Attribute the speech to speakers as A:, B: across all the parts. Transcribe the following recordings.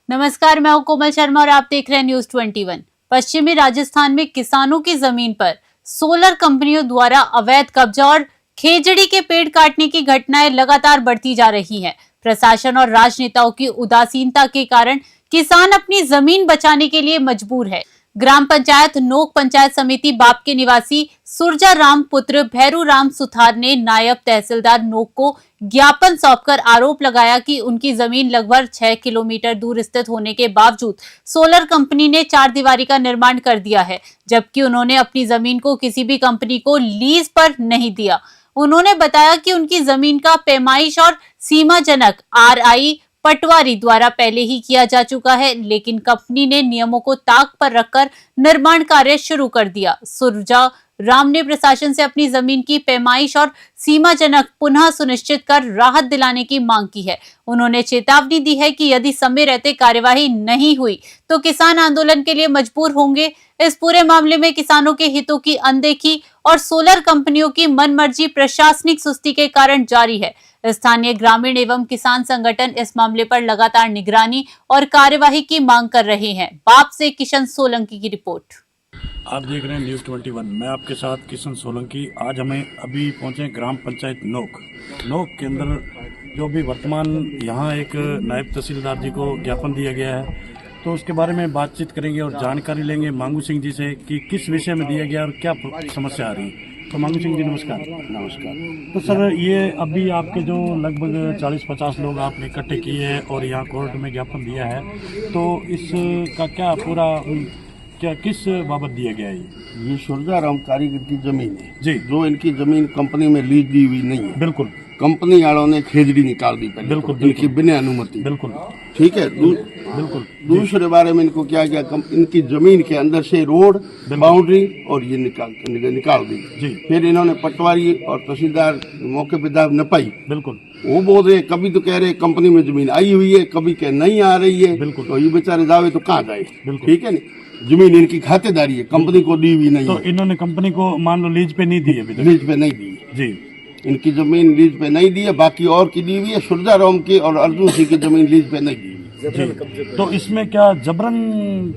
A: नमस्कार, मैं हूं कोमल शर्मा और आप देख रहे हैं न्यूज 21। पश्चिमी राजस्थान में किसानों की जमीन पर सोलर कंपनियों द्वारा अवैध कब्जा और खेजड़ी के पेड़ काटने की घटनाएं लगातार बढ़ती जा रही हैं। प्रशासन और राजनेताओं की उदासीनता के कारण किसान अपनी जमीन बचाने के लिए मजबूर है। ग्राम पंचायत नोक पंचायत समिति बाप के निवासी सुरजा राम पुत्र भैरू राम सुथार ने नायब तहसीलदार नोक को ज्ञापन सौंपकर आरोप लगाया कि उनकी जमीन लगभग 6 किलोमीटर दूर स्थित होने के बावजूद सोलर कंपनी ने चार दीवारी का निर्माण कर दिया है, जबकि उन्होंने अपनी जमीन को किसी भी कंपनी को लीज पर नहीं दिया। उन्होंने बताया कि उनकी जमीन का पैमाइश और सीमाजनक RI पटवारी द्वारा पहले ही किया जा चुका है, लेकिन कंपनी ने नियमों को ताक पर रखकर निर्माण कार्य शुरू कर दिया। सुरजा राम ने प्रशासन से अपनी जमीन की पैमाइश और सीमाजनक पुनः सुनिश्चित कर राहत दिलाने की मांग की है। उन्होंने चेतावनी दी है कि यदि समय रहते कार्यवाही नहीं हुई तो किसान आंदोलन के लिए मजबूर होंगे। इस पूरे मामले में किसानों के हितों की अनदेखी और सोलर कंपनियों की मनमर्जी प्रशासनिक सुस्ती के कारण जारी है। स्थानीय ग्रामीण एवं किसान संगठन इस मामले पर लगातार निगरानी और कार्यवाही की मांग कर रहे हैं। बाप से किशन सोलंकी की रिपोर्ट।
B: आप देख रहे हैं न्यूज़ 21। मैं आपके साथ किशन सोलंकी। आज हमें अभी पहुंचे ग्राम पंचायत नोक के अंदर जो भी वर्तमान यहाँ एक नायब तहसीलदार जी को ज्ञापन दिया गया है, तो उसके बारे में बातचीत करेंगे और जानकारी लेंगे मांगू सिंह जी से कि किस विषय में दिया गया और क्या समस्या आ रही है। तो मांगू सिंह जी नमस्कार।
C: नमस्कार।
B: तो सर, ये अभी आपके जो लगभग 40-50 लोग आपने इकट्ठे किए हैं और यहाँ कोर्ट में ज्ञापन दिया है, तो इसका क्या पूरा किस बाबत दिया गया है?
C: ये सुरजा राम कारीगर की जमीन है
B: जी,
C: जो इनकी जमीन कंपनी में लीज दी हुई नहीं है।
B: बिल्कुल।
C: कंपनी वालों ने खेजड़ी निकाल दी पहले,
B: बिल्कुल,
C: इनकी बिना अनुमति।
B: बिल्कुल
C: ठीक है।
B: बिल्कुल।
C: दूसरे बारे में इनको क्या किया, इनकी जमीन के अंदर से रोड बाउंड्री और ये निकाल दी
B: जी।
C: फिर इन्होंने पटवारी और तहसीलदार मौके पे दाव न पाई।
B: बिल्कुल।
C: वो बोल रहे, कभी तो कह रहे कंपनी में जमीन आई हुई है, कभी कह नहीं आ रही है।
B: बिल्कुल।
C: तो ये बेचारे दावे तो कहाँ जाए।
B: बिल्कुल।
C: ठीक है ना, जमीन इनकी खातेदारी है, कंपनी को दी हुई नहीं
B: तो
C: है।
B: इन्होंने कंपनी को मान लो लीज पे नहीं दी है,
C: लीज पे नहीं दी
B: जी।
C: इनकी जमीन लीज पे नहीं दी है, बाकी और की दी हुई है। सुरजा राम की और अर्जुन सिंह की जमीन लीज पे नहीं दी हुई
B: जी। तो इसमें क्या जबरन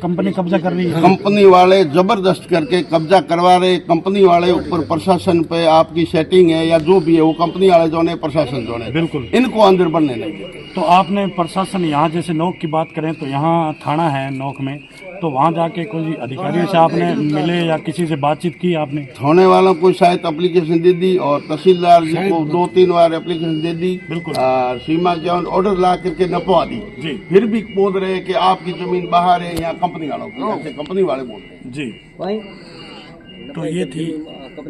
B: कंपनी कब्जा कर रही है?
C: कंपनी वाले जबरदस्त करके कब्जा करवा रहे। कंपनी वाले ऊपर प्रशासन पे आपकी सेटिंग है या जो भी है, वो कंपनी वाले जो है प्रशासन जो है
B: बिल्कुल
C: इनको अंदर बढ़ने नहीं देते।
B: तो आपने प्रशासन यहाँ जैसे नोक की बात करें तो यहाँ थाना है नोक में, तो वहाँ जाके कोई अधिकारियों से आपने मिले या किसी से बातचीत की आपने?
C: थाने वालों को शायद एप्लीकेशन दे दी और तहसीलदार जी को 2-3 बार एप्लीकेशन दे दी।
B: बिल्कुल।
C: सीमा के ऑर्डर ला करके नपवा दी
B: जी।
C: फिर भी बोल रहे हैं कि आपकी जमीन बाहर है, यहाँ कंपनी वालों की, ऐसे कंपनी वाले बोल रहे हैं
B: जी। तो ये थी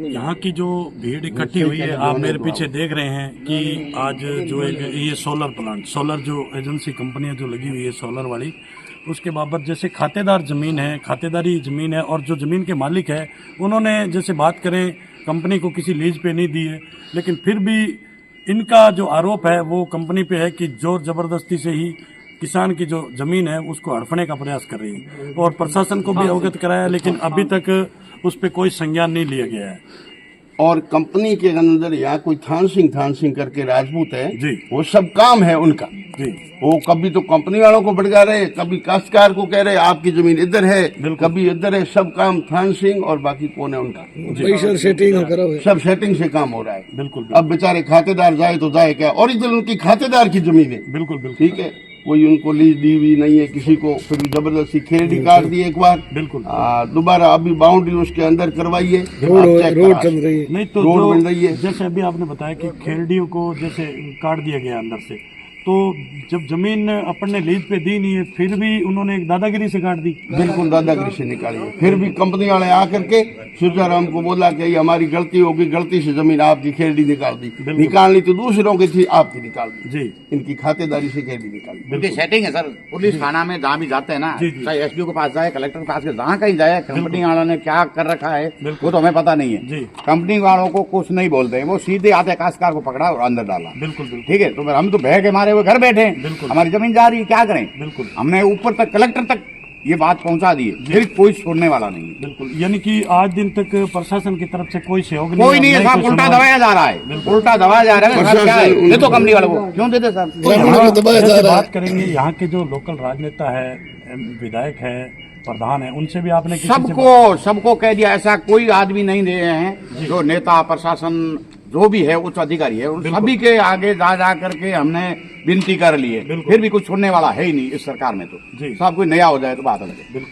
B: यहाँ की जो भीड़ इकट्ठी हुई है। आप मेरे पीछे देख रहे हैं कि आज जो एक ये सोलर प्लांट, सोलर जो एजेंसी कंपनियां जो लगी हुई है सोलर वाली, उसके बाबत जैसे खातेदार ज़मीन है, खातेदारी ज़मीन है और जो ज़मीन के मालिक है उन्होंने जैसे बात करें कंपनी को किसी लीज पे नहीं दी है, लेकिन फिर भी इनका जो आरोप है वो कंपनी पे है कि जोर ज़बरदस्ती से ही किसान की जो ज़मीन है उसको हड़पने का प्रयास कर रही है। और प्रशासन को भी अवगत कराया, लेकिन अभी तक उस पर कोई संज्ञान नहीं लिया गया है।
C: और कंपनी के अंदर यहाँ कोई थान सिंह करके राजपूत है
B: जी,
C: वो सब काम है उनका
B: जी।
C: वो कभी तो कंपनी वालों को भड़का रहे, कभी काश्तकार को कह रहे आपकी जमीन इधर है, कभी इधर है। सब काम थान सिंह और बाकी कौन है उनका, सब सेटिंग से काम हो रहा है।
B: बिल्कुल।
C: अब बेचारे खातेदार जाए तो जाए क्या, ओरिजिनल उनकी खातेदार की जमीन है।
B: बिल्कुल बिल्कुल।
C: ठीक है, कोई उनको लीज दी हुई नहीं है किसी को, फिर भी जबरदस्ती खेड़ी काट दी एक बार।
B: बिल्कुल।
C: दोबारा अभी बाउंड्री उसके अंदर करवाइए,
B: रोड चल रही है। नहीं तो
C: रोड बन रही है।
B: जैसे अभी आपने बताया कि खेरडियों को जैसे काट दिया गया अंदर से, तो जब जमीन अपन ने लीज पे दी नहीं है फिर भी उन्होंने एक दादागिरी से काट दी।
C: बिल्कुल दादागिरी से निकाली है। फिर भी कंपनी वाले आकर के सुरजाराम को बोला कि ये हमारी गलती होगी, गलती से जमीन आपकी खेरडी निकाल दी। निकालनी तो दूसरों की थी, आपकी निकाल दी
B: जी।
C: इनकी खातेदारी से खेरडी निकाल दी।
D: उनकी सेटिंग है सर। पुलिस थाना में जहाँ भी जाते हैं ना, चाहे SDO के पास जाए, कलेक्टर के पास जहाँ कहीं जाए, कंपनी वालों ने क्या कर रखा है वो तो हमें पता नहीं है। कंपनी वालों को कुछ नहीं बोलते, वो सीधे आते काश्तकार को पकड़ा और अंदर डाला।
B: बिल्कुल।
D: ठीक है, तो हम तो बह के मारे हुए घर बैठे, हमारी जमीन जा रही है, क्या करें।
B: बिल्कुल।
D: हमने ऊपर तक कलेक्टर तक ये बात पहुंचा दिए, फिर कोई छोड़ने वाला नहीं है।
B: बिल्कुल, यानी कि आज दिन तक प्रशासन की तरफ से कोई सहयोग
D: कोई नहीं है साहब, उल्टा दबाया जा रहा है, उल्टा दबाया जा रहा है। साहब क्या है, ये तो कंपनी वालों को क्यों देते साहब?
B: बात करेंगे यहाँ के जो लोकल राजनेता है, विधायक है, प्रधान है, उनसे भी आपने किसी से
D: सबको कह दिया, ऐसा कोई आदमी नहीं दे रहे हैं जो नेता प्रशासन जो भी है उच्च अधिकारी है, उन सभी के आगे जा करके हमने विनती कर ली है, फिर भी कुछ छोड़ने वाला है ही नहीं इस सरकार में। तो सब कोई नया हो जाए तो बात अलग है।
B: बिल्कुल,